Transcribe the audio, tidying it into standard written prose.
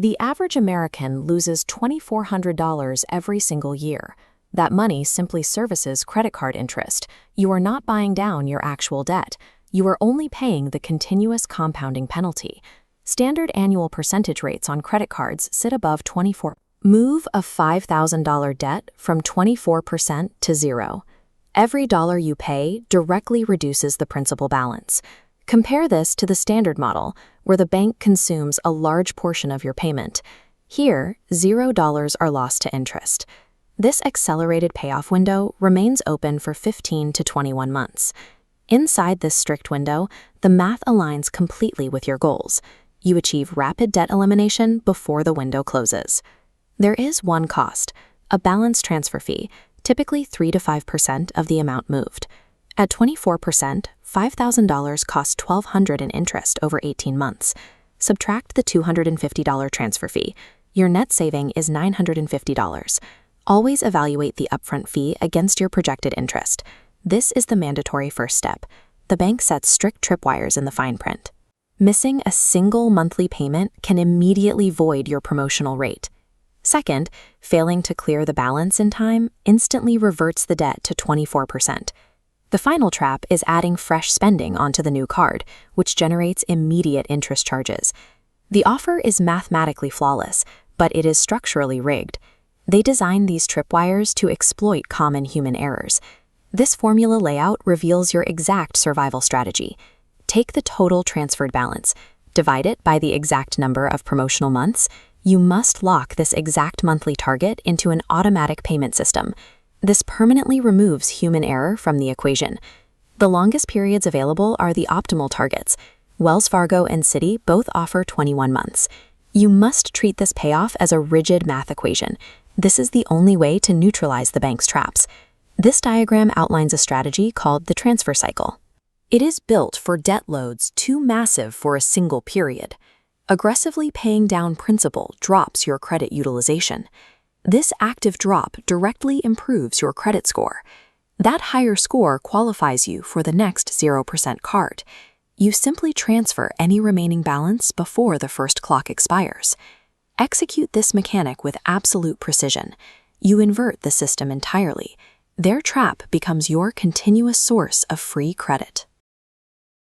The average American loses $2,400 every single year. That money simply services credit card interest. You are not buying down your actual debt. You are only paying the continuous compounding penalty. Standard annual percentage rates on credit cards sit above 24%. Move a $5,000 debt from 24% to zero. Every dollar you pay directly reduces the principal balance. Compare this to the standard model, where the bank consumes a large portion of your payment. Here, $0 are lost to interest. This accelerated payoff window remains open for 15 to 21 months. Inside this strict window, the math aligns completely with your goals. You achieve rapid debt elimination before the window closes. There is one cost, a balance transfer fee, typically 3 to 5% of the amount moved. At 24%, $5,000 costs $1,200 in interest over 18 months. Subtract the $250 transfer fee. Your net saving is $950. Always evaluate the upfront fee against your projected interest. This is the mandatory first step. The bank sets strict tripwires in the fine print. Missing a single monthly payment can immediately void your promotional rate. Second, failing to clear the balance in time instantly reverts the debt to 24%. The final trap is adding fresh spending onto the new card, which generates immediate interest charges. The offer is mathematically flawless, but it is structurally rigged. They designed these tripwires to exploit common human errors. This formula layout reveals your exact survival strategy. Take the total transferred balance, divide it by the exact number of promotional months. You must lock this exact monthly target into an automatic payment system. This permanently removes human error from the equation. The longest periods available are the optimal targets. Wells Fargo and Citi both offer 21 months. You must treat this payoff as a rigid math equation. This is the only way to neutralize the bank's traps. This diagram outlines a strategy called the transfer cycle. It is built for debt loads too massive for a single period. Aggressively paying down principal drops your credit utilization. This active drop directly improves your credit score. That higher score qualifies you for the next 0% card. You simply transfer any remaining balance before the first clock expires. Execute this mechanic with absolute precision. You invert the system entirely. Their trap becomes your continuous source of free credit.